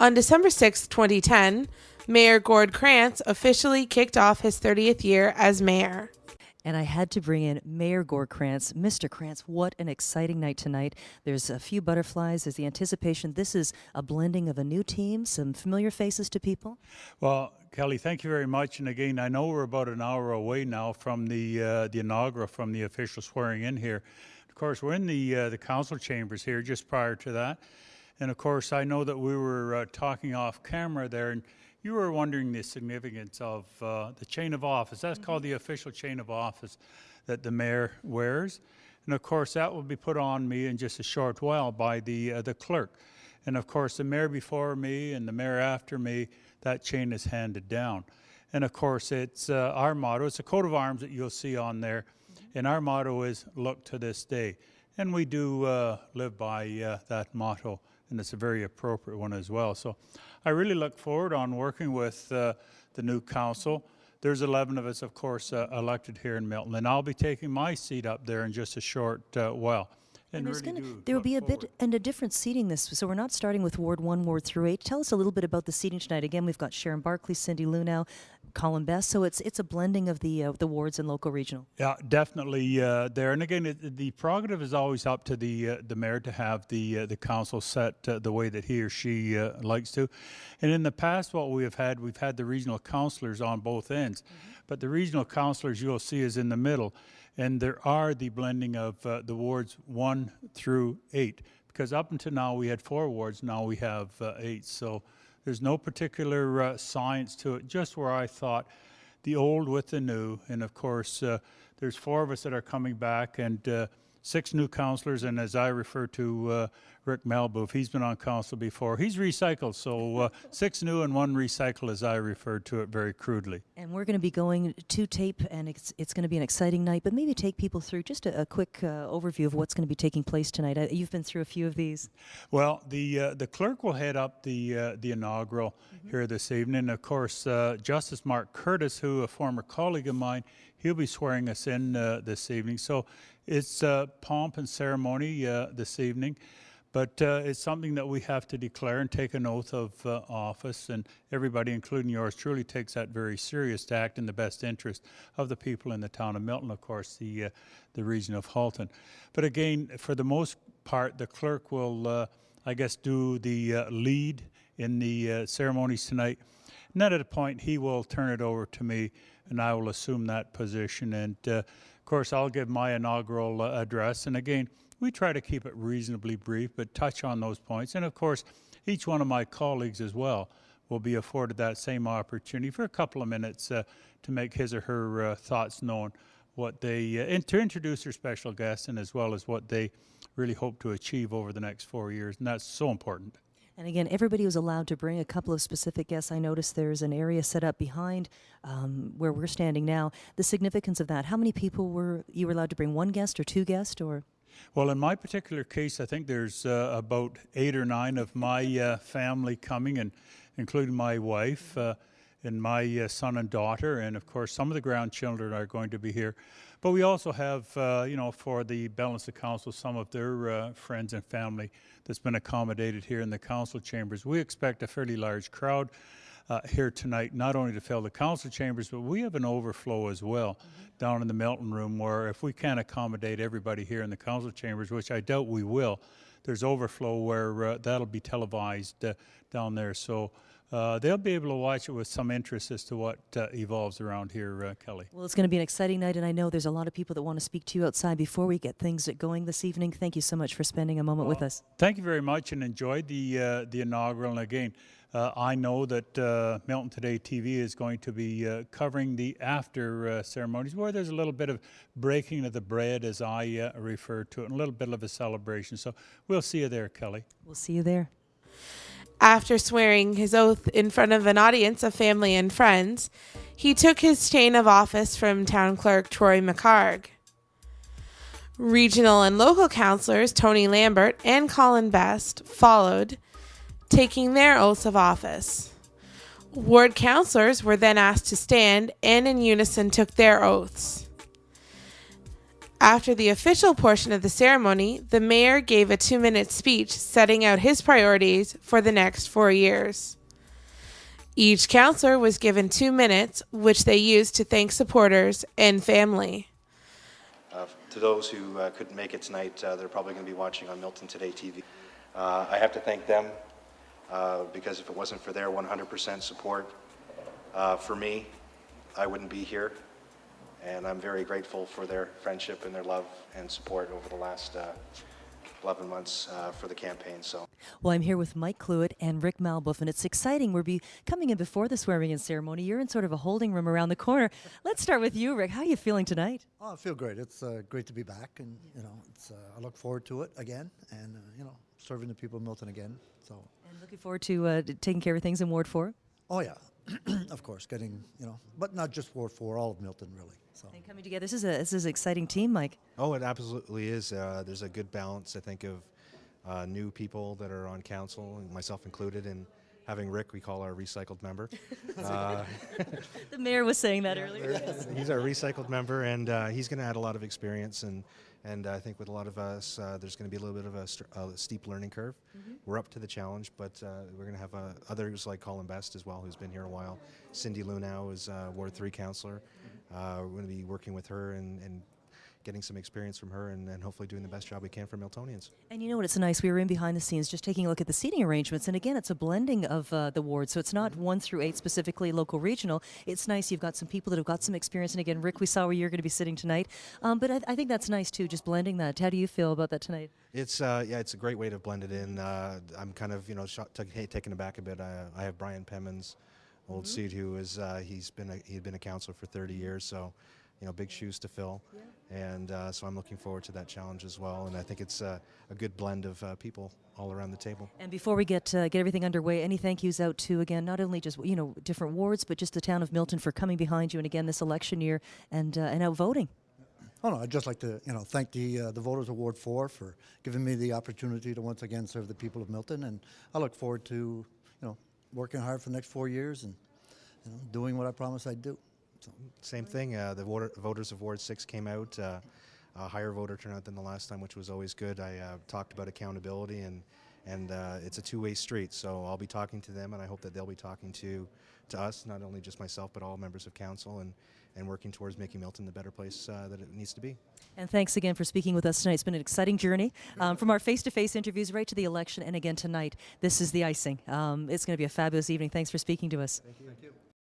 On December 6, 2010, Mayor Gord Krantz officially kicked off his 30th year as mayor. And I had to bring in Mayor Gord Krantz. Mr. Krantz, what an exciting night tonight. There's a few butterflies. There's the anticipation. This is a blending of a new team, some familiar faces to people. Well, Kelly, thank you very much. And again, I know we're about an hour away now from the inaugural, from the official swearing in here. Of course, we're in the council chambers here just prior to that. And of course, I know that we were talking off camera there, and you were wondering the significance of the chain of office. That's called the official chain of office that the mayor wears. And of course, that will be put on me in just a short while by the clerk. And of course, the mayor before me and the mayor after me, that chain is handed down. And of course, it's our motto. It's a coat of arms that you'll see on there. And our motto is, look to this day. And we do live by that motto. And it's a very appropriate one as well. So I really look forward on working with the new council. There's 11 of us, of course, elected here in Milton, and I'll be taking my seat up there in just a short while. And there will be a bit and a different seating this, so we're not starting with Ward 1, Ward through 8. Tell us a little bit about the seating tonight. Again, we've got Sharon Barkley, Cindy Lunau, Colin Best, so it's a blending of the wards and local regional. Yeah, definitely there. And again, the prerogative is always up to the mayor to have the council set the way that he or she likes to. And in the past, what we've had the regional councillors on both ends, but the regional councillors you'll see is in the middle. And there are the blending of the wards 1 through 8, because up until now we had 4 wards, now we have 8. So there's no particular science to it, just where I thought the old with the new. And of course, there's 4 of us that are coming back, and 6 new councillors, and as I refer to Rick Melboof, he's been on council before. He's recycled, so 6 new and 1 recycle, as I refer to it very crudely. And we're going to be going to tape, and it's going to be an exciting night, but maybe take people through just a quick overview of what's going to be taking place tonight. You've been through a few of these. Well, the clerk will head up the inaugural here this evening. Of course, Justice Mark Curtis, who a former colleague of mine, he'll be swearing us in this evening. So it's pomp and ceremony this evening, but it's something that we have to declare and take an oath of office, and everybody, including yours truly, takes that very serious to act in the best interest of the people in the town of Milton, of course, the region of Halton. But again, for the most part, the clerk will, I guess, do the lead in the ceremonies tonight. And then at a point, he will turn it over to me, and I will assume that position. And of course, I'll give my inaugural address. And again, we try to keep it reasonably brief, but touch on those points. And of course, each one of my colleagues as well will be afforded that same opportunity for a couple of minutes to make his or her thoughts known, what they, and to introduce their special guests, and as well as what they really hope to achieve over the next 4 years. And that's so important. And again, everybody was allowed to bring a couple of specific guests. I noticed there's an area set up behind where we're standing now. The significance of that, how many people were you allowed to bring? 1 guest or 2 guests, or? Well, in my particular case, I think there's about 8 or 9 of my family coming, and including my wife and my son and daughter, and of course some of the grandchildren are going to be here. But we also have, you know, for the balance of council, some of their friends and family that's been accommodated here in the council chambers. We expect a fairly large crowd here tonight, not only to fill the council chambers, but we have an overflow as well down in the Milton room, where if we can't accommodate everybody here in the council chambers, which I doubt we will, there's overflow where that'll be televised down there. So they'll be able to watch it with some interest as to what evolves around here, Kelly. Well, it's going to be an exciting night, and I know there's a lot of people that want to speak to you outside before we get things going this evening. Thank you so much for spending a moment with us. Thank you very much, and enjoyed the inaugural. And again, I know that Milton Today TV is going to be covering the after ceremonies, where there's a little bit of breaking of the bread, as I refer to it, and a little bit of a celebration. So we'll see you there, Kelly. We'll see you there. After swearing his oath in front of an audience of family and friends, he took his chain of office from Town Clerk Troy McHarg. Regional and local councillors Tony Lambert and Colin Best followed, taking their oaths of office. Ward councillors were then asked to stand and in unison took their oaths. After the official portion of the ceremony, the mayor gave a 2-minute speech setting out his priorities for the next 4 years. Each councillor was given 2 minutes, which they used to thank supporters and family. To those who couldn't make it tonight, they're probably going to be watching on MiltonTodayTV. I have to thank them because if it wasn't for their 100% support for me, I wouldn't be here. And I'm very grateful for their friendship and their love and support over the last 11 months for the campaign. Well, I'm here with Mike Cluett and Rick Malbuff, and it's exciting. We'll be coming in before the swearing-in ceremony. You're in sort of a holding room around the corner. Let's start with you, Rick. How are you feeling tonight? Oh, I feel great. It's great to be back, and it's I look forward to it again, and serving the people of Milton again. And looking forward to taking care of things in Ward 4. Oh yeah, of course, getting but not just Ward 4, all of Milton really. And coming together, this is an exciting team, Mike. Oh, it absolutely is. There's a good balance, I think, of new people that are on council, myself included, and having Rick, we call our recycled member. The mayor was saying that earlier. He's our recycled member, and he's going to add a lot of experience, and I think with a lot of us, there's going to be a little bit of a steep learning curve. We're up to the challenge, but we're going to have others like Colin Best as well, who's been here a while. Cindy Lunau is Ward 3 councillor. We're going to be working with her and getting some experience from her and hopefully doing the best job we can for Miltonians. And you know what, it's nice, we were in behind the scenes just taking a look at the seating arrangements, and again, it's a blending of the wards, so it's not 1 through 8 specifically local regional. It's nice you've got some people that have got some experience, and again, Rick, we saw where you're going to be sitting tonight, but I think that's nice too, just blending that. How do you feel about that tonight? It's yeah, it's a great way to blend it in. I'm kind of taken aback a bit. I have Brian Pemmons, old seed, who is he'd been a councillor for 30 years, so big shoes to fill, and so I'm looking forward to that challenge as well. And I think it's a good blend of people all around the table. And before we get everything underway, any thank yous out to, again, not only just different wards, but just the town of Milton for coming behind you, and again this election year and out voting. Oh no, I'd just like to thank the voters of Ward 4 for giving me the opportunity to once again serve the people of Milton, and I look forward to working hard for the next 4 years and doing what I promised I'd do. So. Same thing. The voters of Ward 6 came out, a higher voter turnout than the last time, which was always good. I talked about accountability, and it's a two-way street. So I'll be talking to them, and I hope that they'll be talking to us, not only just myself, but all members of council, and working towards making Milton the better place that it needs to be. And thanks again for speaking with us tonight. It's been an exciting journey from our face-to-face interviews right to the election, and again tonight, this is the icing. It's going to be a fabulous evening. Thanks for speaking to us. Thank you.